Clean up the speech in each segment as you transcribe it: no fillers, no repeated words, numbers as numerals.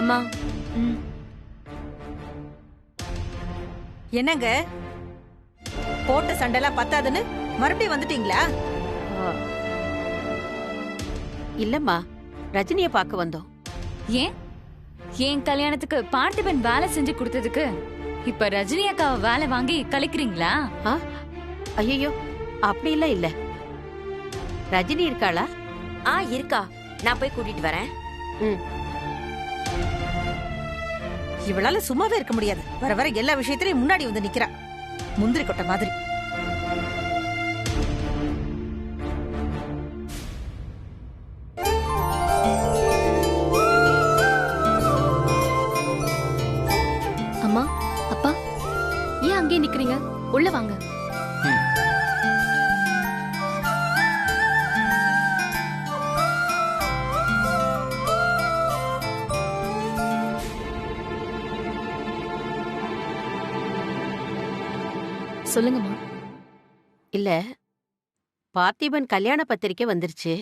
அம்மா. ம். என்னங்க போட்ட சண்டைலாம் பத்தாதுன்னு மறுபடியும் வந்துட்டீங்களா? இல்லம்மா, ரஜினிய பார்க்க வந்தோம். ஏன் என் கல்யாணத்துக்கு பார்த்திபன் வேலை செஞ்சு கொடுத்ததுக்கு இப்ப ரஜினி அக்காவை வேலை வாங்கி கழிக்கிறீங்களா? ஐயோ, அப்படி எல்லாம் இல்ல. ரஜினி இருக்காளா? இருக்கா, நான் போய் கூட்டிட்டு வரேன். இவளால சும்மாவே இருக்க முடியாது. வர வர எல்லா விஷயத்திலயும் முன்னாடி வந்து நிக்கிறா, முந்திரி கொட்டை மாதிரி. அம்மா, அப்பா, ஏன் அங்கேயே நிக்கிறீங்க? உள்ள வாங்க. சொல்லுங்கம்மா. இல்ல, பார்த்திபன் கல்யாண பத்திரிக்கை வந்துருச்சு.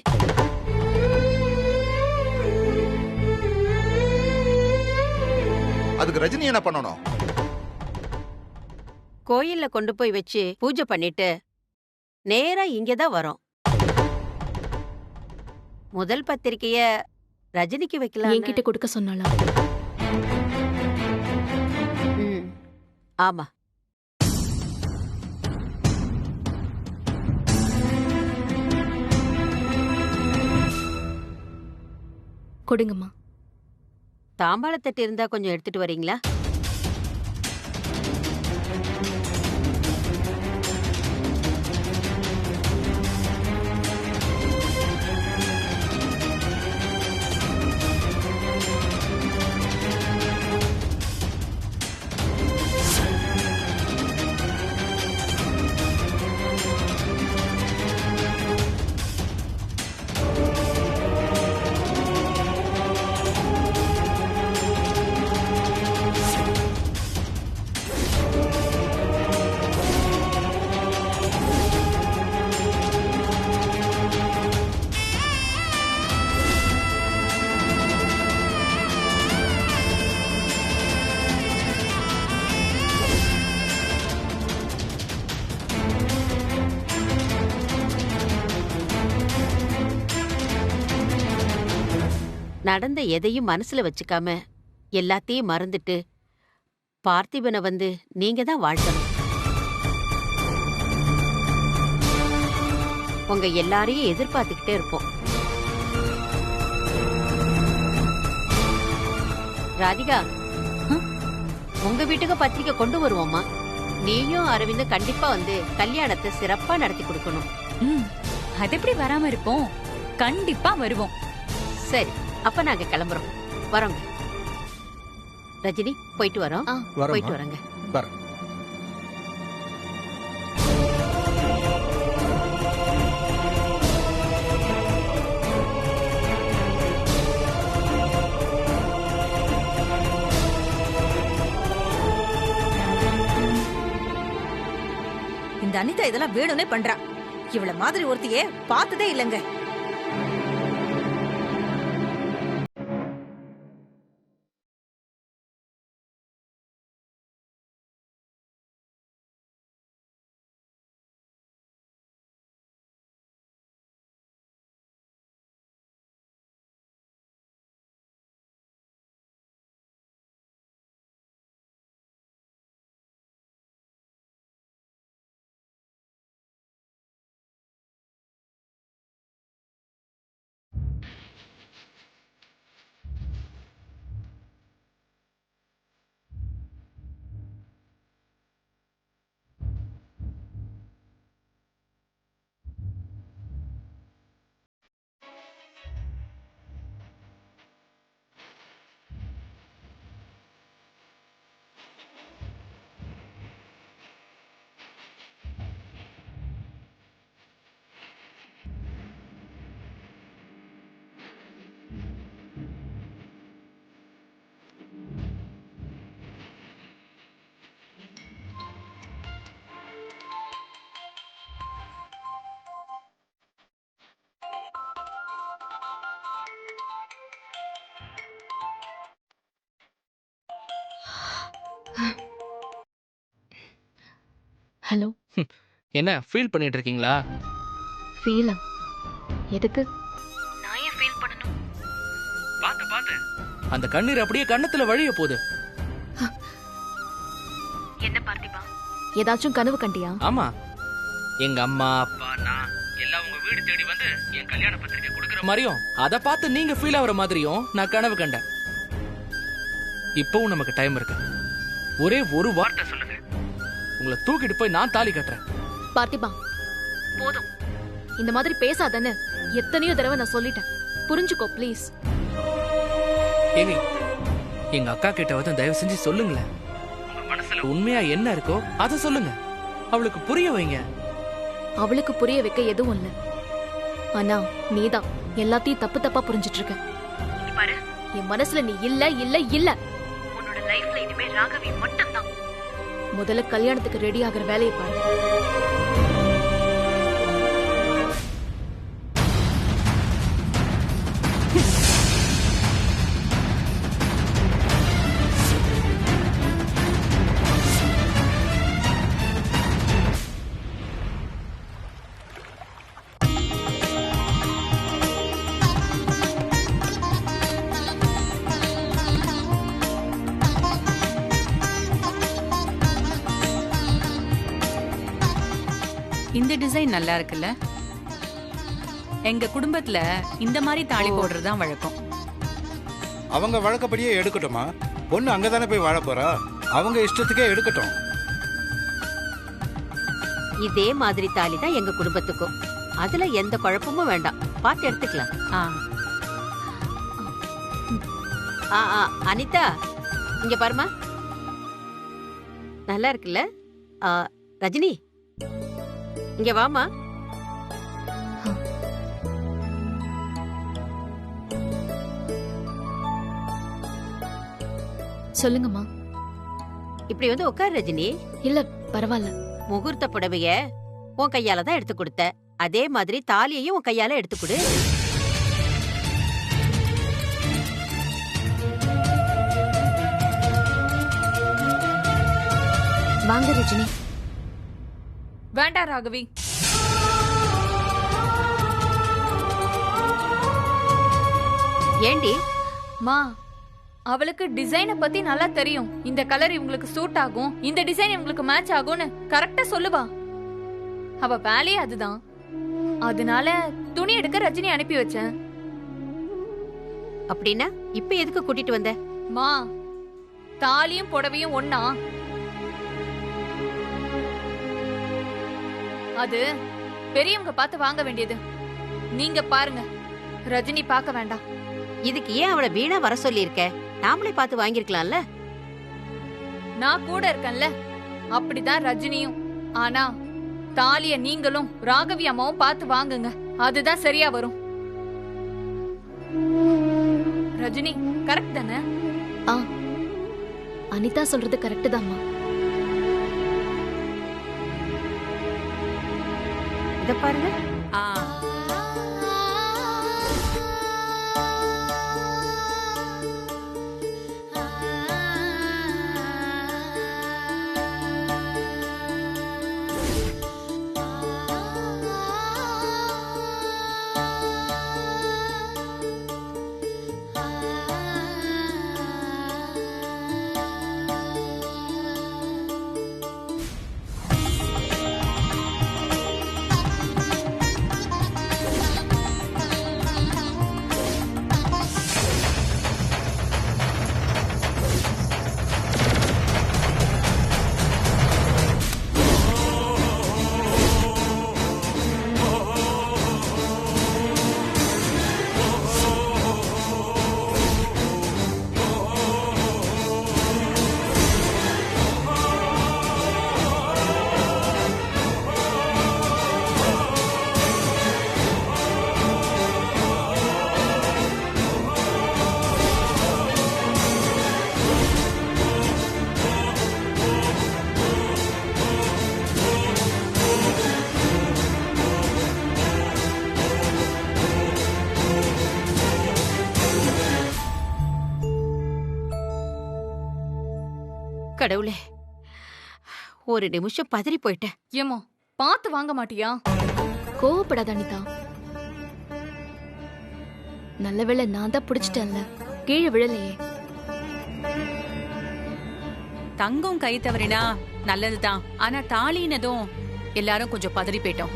அதுக்கு ரஜினி என்ன பண்ணணும்? கோயில்ல கொண்டு போய் வச்சு பூஜை பண்ணிட்டு நேரா இங்கதான் வரோம். முதல் பத்திரிக்கைய ரஜினிக்கு வைக்கலாம். என்கிட்ட கொடுக்க சொன்னாளா? ஆமா. கொடுங்கம்மா. தாம்பாளத்தட்டு இருந்தா கொஞ்சம் எடுத்துட்டு வரீங்களா? நடந்த எதையும் மனசுல வச்சுக்காம எல்லாத்தையும் மறந்துட்டு பார்த்திபனை வந்து நீங்க தான் வாழ்த்தணும். உங்க எல்லாரையும் எதிர்பார்த்துக்கிட்டே இருப்போம். ராதிகா, உங்க வீட்டுக்கு பத்திரிக்கை கொண்டு வருவோமா? நீயும் அரவிந்தும் கண்டிப்பா வந்து கல்யாணத்தை சிறப்பா நடத்தி கொடுக்கணும். அது எப்படி வராம இருப்போம்? கண்டிப்பா வருவோம். சரி, அப்ப நாங்க கிளம்புறோம். வரோங்க. ரஜினி, போயிட்டு வரோம். போயிட்டு வரோங்க. இந்த அனிதா இதெல்லாம் வேணும்னே பண்றா. இவள மாதிரி ஒருத்தியே பார்த்ததே இல்லங்க. ஹலோ. என்ன ஃபீல் பண்ணிட்டு இருக்கீங்களா? ஃபீலா? எதுக்கு? நான் ஏன் ஃபீல் பண்ணணும்? பாத்து பாத்து அந்த கண்ணீர் அப்படியே கண்ணத்துல வழிய போகுது. என்ன பார்த்திபா? ஏதாச்சும் கனவு கண்டியா? ஆமா, எங்க அம்மா அப்பா நான் எல்லாம் உங்க வீடு தேடி வந்து என் கல்யாண பத்திரிக்கை கொடுக்கற மாதிரியும் அதை பார்த்து நீங்க ஃபீல் ஆகுற மாதிரியும் நான் கனவு கண்டேன். இப்பவும் நமக்கு டைம் இருக்கு. ஒரே ஒரு வார்த்தை சொல்லுங்க, உங்களை தூக்கிட்டு போய் நான் தாலி கட்டுறேன். பார்த்திபா, போதும். இந்த மாதிரி பேசாதன்னு எத்தனையோ தடவை நான் சொல்லிட்டேன். புரிஞ்சுக்கோ ப்ளீஸ். ஏங்க, எங்க அக்கா கிட்ட வந்து தயவு செஞ்சு சொல்லுங்களேன். உங்க மனசுல உண்மையா என்ன இருக்கோ அதை சொல்லுங்க. அவளுக்கு புரிய வைங்க. அவளுக்கு புரிய வைக்க எதுவும் இல்ல. ஆனா நீதான் எல்லாத்தையும் தப்பு தப்பா புரிஞ்சிட்டு இருக்க. பாரு, என் மனசுல நீ இல்ல இல்ல இல்ல. உன்னோட லைஃப்ல இனிமே ராகவி மட்டும்தான். முதல்ல கல்யாணத்துக்கு ரெடி ஆகுற வேலையை பாரு. இந்த டிசைன் நல்லா இருக்குல்ல? எங்க குடும்பத்துல இந்த மாதிரி தாலி போடுறதுதான் வழக்கம். அவங்க வழக்கப்படியே எடுக்கட்டுமா? பொண்ணு அங்கதானே போய் வாழ போறா. அவங்க இஷ்டத்துக்கே எடுக்கட்டும். இதே மாதிரி தாலி தான் எங்க குடும்பத்துக்கும். அதுல எந்த குழப்பமும் வேண்டாம். பார்த்து எடுத்துக்கலாம். அனிதா, இங்க பாருமா. நல்லா இருக்குல்ல? ரஜினி, இங்க வாமா. சொல்லுங்கம்மா. இப்படி வந்து உட்கார் ரஜினி. இல்ல பரவாயில்ல. முகூர்த்த புடவைய உன் கையால தான் எடுத்து கொடுத்த. அதே மாதிரி தாலியையும் உன் கையால எடுத்து கொடு. வாங்க ரஜினி. வேண்டாம் ராகவி. ஏண்டி? மா, அவளுக்கு டிசைனை பத்தி நல்லா தெரியும். இந்த கலர் இவங்களுக்கு சூட் ஆகும், இந்த டிசைன் இவங்களுக்கு மேட்ச் ஆகும்னு கரெக்டா சொல்லுவா. அவ வேலையே அதுதான். அதனால துணி எடுக்க ரஜினி அனுப்பி வச்சேன். அப்படின்னா இப்ப எதுக்கு கூட்டிட்டு வந்த? மா, தாலியும் புடவையும் ஒண்ணா? அது பெரியவங்க பார்த்து வாங்க வேண்டியது. நீங்க பாருங்க, ரஜினி பார்க்க வேண்டாம். இதுக்கு ஏன் அவளை வீணா வர சொல்லி இருக்க? நாமளே பார்த்து வாங்கிருக்கலாம்ல. நான் கூட இருக்கேன்ல, அப்படிதான் ரஜினியும். ஆனா தாலிய நீங்களும் ராகவி அம்மாவும் பார்த்து வாங்குங்க. அதுதான் சரியா வரும். ரஜினி, கரெக்ட் தானே? அனிதா சொல்றது கரெக்ட் தான்மா. இத பாருங்க. கடவுளே, ஒரு நிமிஷம் பதறி போயிட்டேன். ஏமா பார்த்து வாங்க மாட்டியா? கோவப்படாத அனிதா. நல்ல வேளை நான் தான் பிடிச்சிட்டேன்ல, கீழே விழலையே. தங்கம் கை தவறினா நல்லதுதான். ஆனா தாலினதும் எல்லாரும் கொஞ்சம் பதறி போயிட்டோம்.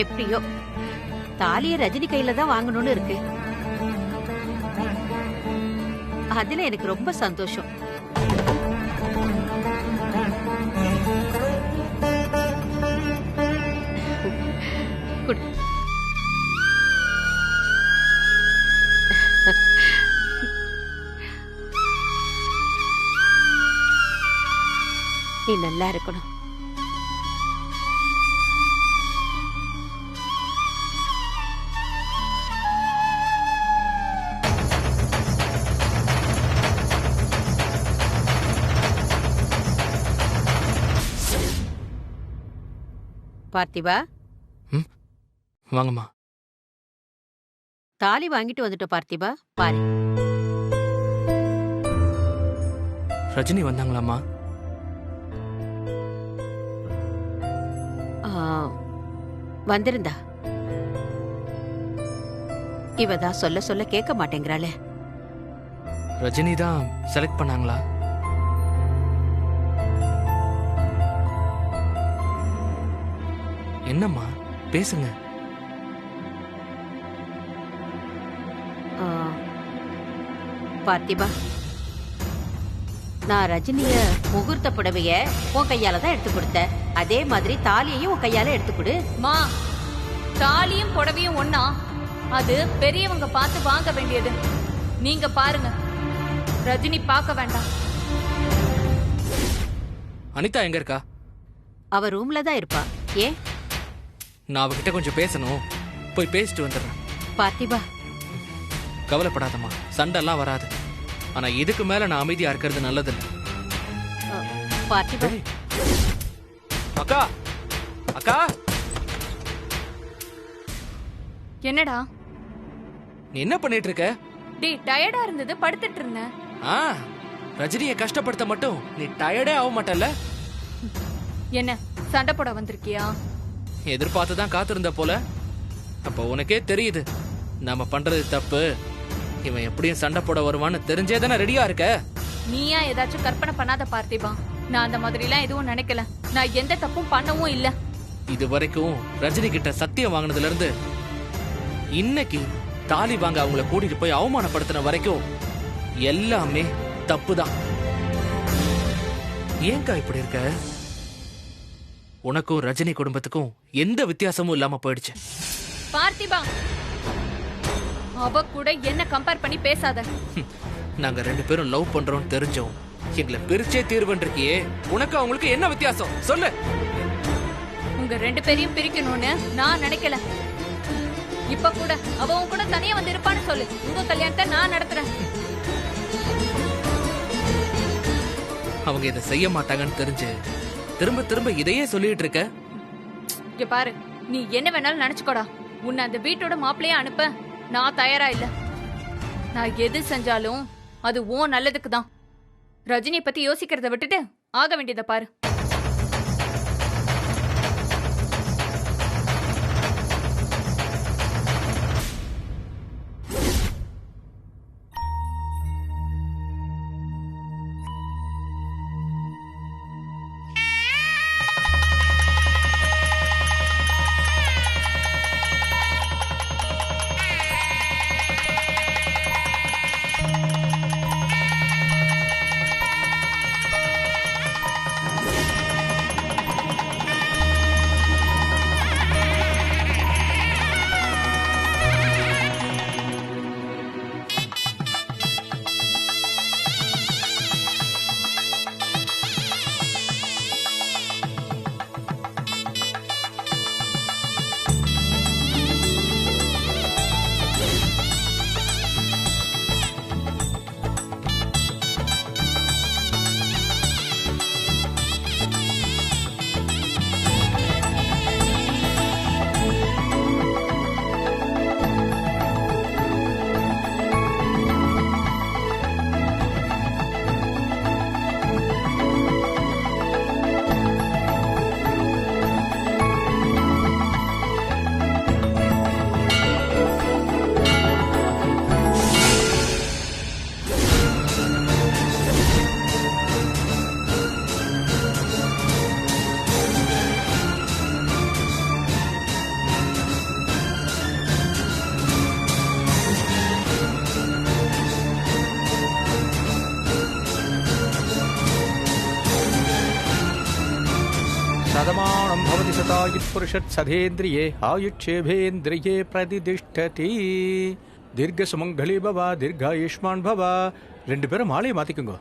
எப்படியோ தாலிய ரஜினி கையில தான் வாங்கணும்னு இருக்கு. அதுல எனக்கு ரொம்ப சந்தோஷம். குடு. நீ நல்லா இருக்கணும். பார்த்திபா, வாங்கம்மா. தாலி வாங்கிட்டு வந்துட்டோம் பார்த்திபா. பாரு, ரஜினி வந்தாங்களாம்மா? வந்திருந்தா. இவதான் சொல்ல சொல்ல கேட்க மாட்டேங்கிறாளே. ரஜினி தான் செலக்ட் பண்ணாங்களா? என்னம்மா பேசுங்க. பார்த்திபா, நான் ரஜினிய முகூர்த்த புடவைய உன் கையால தான் எடுத்து கொடுத்தேன். அதே மாதிரி தாலியையும் உன் கையால எடுத்து கொடு. மா, தாலியும் புடவையும் ஒண்ணா? அது பெரியவங்க பார்த்து வாங்க வேண்டியது. நீங்க பாருங்க, ரஜினி பார்க்க வேண்டாம். அனிதா எங்க இருக்கா? அவ ரூம்ல தான் இருப்பா. ஏன்? நான் அவகிட்ட கொஞ்சம் பேசணும். போய் பேசிட்டு வந்துடுறேன். பார்த்திபா, கவலைப்படாதம்மா, சண்டெல்லாம் வராது. ஆனா இதுக்கு மேல நான் அமைதியா இருக்கிறது நல்லது. பார்த்திபா. அக்கா, அக்கா. என்னடா நீ என்ன பண்ணிட்டு இருக்க? டேய், டயர்டா இருந்தது, படுத்துட்டு இருந்தேன். ரஜினியை கஷ்டப்படுத்த மட்டும் நீ டயர்டே ஆக மாட்டல்ல? என்ன சண்டை போட வந்திருக்கியா? எதிர்பார்த்துதான் காத்திருந்த போல. அப்ப உனக்கே தெரியுது நாம பண்றது தப்பு. இவன் எப்படியும் சண்டை போட வருவான்னு தெரிஞ்சே தானே ரெடியா இருக்க. நீயா ஏதாச்சும் கற்பனை பண்ணாத பார்த்திபா. நான் அந்த மாதிரி எல்லாம் எதுவும் நினைக்கல. நான் எந்த தப்பும் பண்ணவும் இல்ல. இது வரைக்கும் ரஜினி கிட்ட சத்தியம் வாங்கினதுல இருந்து இன்னைக்கு தாலி வாங்க அவங்கள கூட்டிட்டு போய் அவமானப்படுத்தின வரைக்கும் எல்லாமே தப்புதான். ஏங்கா இப்படி இருக்க? உனக்கும் ரஜினி குடும்பத்துக்கும் எந்த வித்தியாசமும் இல்லாம போயிடுச்சு. பார்த்திபா, அவ கூட என்ன கம்பேர் பண்ணி பேசாத. நாங்க 2 பேரும் லவ் பண்றோம் தெரிஞ்சோம் எங்களை பிரிச்சே தீர்வுன்றிருக்கியே. உனக்கு அவங்களுக்கு என்ன வித்தியாசம் சொல்லு. உங்க 2 பேரையும் பிரிக்கணும்னு நான் நினைக்கல. இப்ப கூட அவ உன் கூட தனியா வந்து இருப்பான்னு சொல்லு. உங்க கல்யாணத்தை நான் நடத்துறேன். அவங்க இதை செய்ய மாட்டாங்கன்னு தெரிஞ்சு திரும்ப திரும்ப இதையே சொல்லிட்டு இருக்க. இங்க பாரு, நீ என்ன வேணாலும் நினைச்சுக்கோடா. உன்னை அந்த வீட்டோட மாப்பிள்ளையே அனுப்ப நான் தயாரா இல்ல. நான் எது செஞ்சாலும் அது உன் நல்லதுக்கு தான். ரஜினி பத்தி யோசிக்கிறத விட்டுட்டு ஆக வேண்டியதை பாரு. சதமானம் பவதி சதாயுட் புருஷத் சதேந்திரியே ஆயுட்சேபேந்திரியே பிரதிதிஷ்டதி. தீர்க்க சுமங்கலி பவா தீர்காயுஷ்மான் பவா. 2 பேரும் மாலையை மாத்திக்குங்க.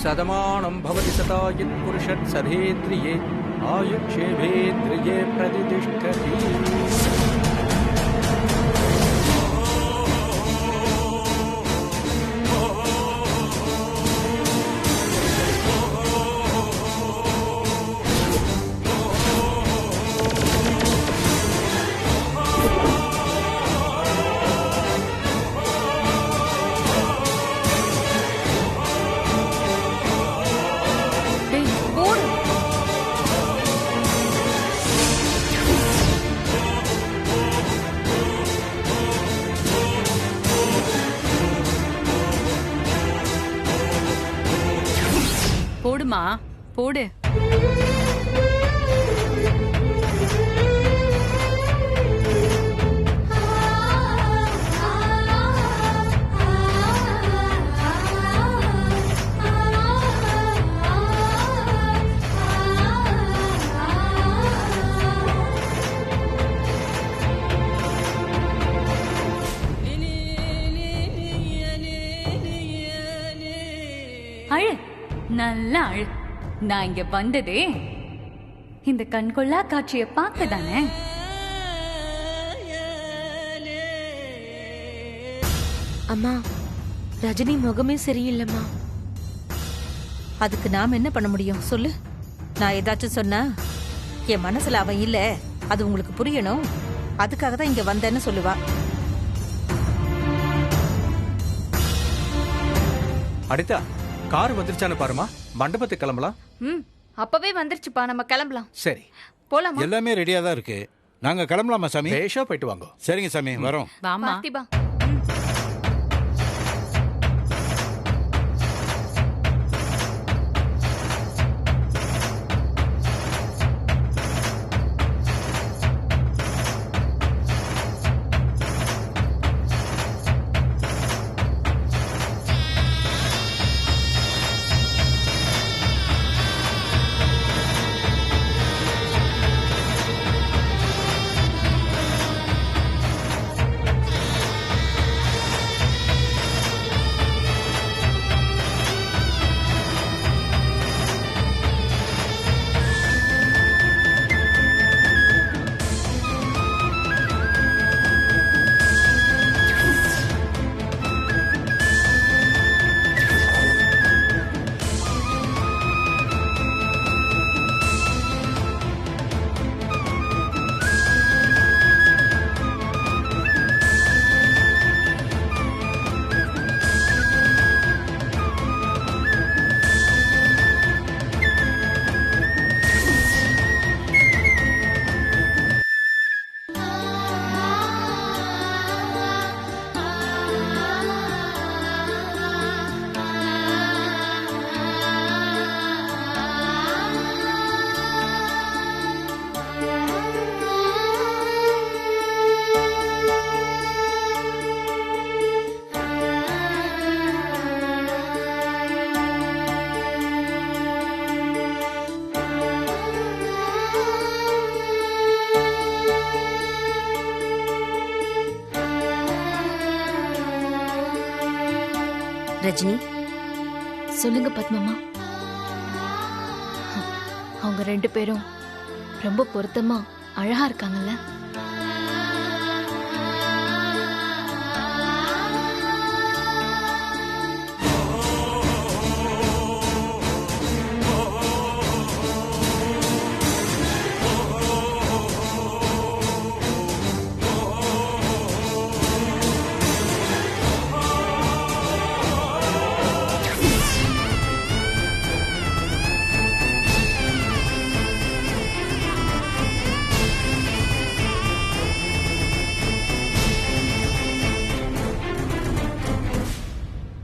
சதமானம் பவதி சதாயுட் புருஷத் சதேந்திரியே ஆயுட்சேபேந்திரியே பிரதிதிஷ்டதி. டேய் போடு. போடுமா, போடு. அழு, நல்லா அழு. நான் இங்க வந்ததே இந்த கண்கொள்ளா காட்சியை பார்க்க தானே. அம்மா, ரஜினி முகமே சரியில்லைம்மா. அதுக்கு நாம என்ன பண்ண முடியும் சொல்லு? நான் ஏதாச்சும் சொன்னா என் மனசுல அவன் இல்ல, அது உங்களுக்கு புரியணும், அதுக்காக தான் இங்க வந்தேன்னு சொல்லுவா. அனிதா, கார் வந்துருச்சான்னு பாருமா. மண்டபத்துக்கு கிளம்பலாம். அப்பவே வந்துருச்சுப்பா, நம்ம கிளம்பலாம். சரி, போலாமா? எல்லாமே ரெடியா தான் இருக்கு. நாங்க கிளம்பலாமா சாமி? பேஷா போயிட்டு வாங்க. சரிங்க சாமி, வரோம். வாமா. பார்த்திபா. ரஜினி, சொல்லுங்க பத்மம்மா. அவங்க 2 பேரும் ரொம்ப பொருத்தமா அழகா இருக்காங்கல்ல?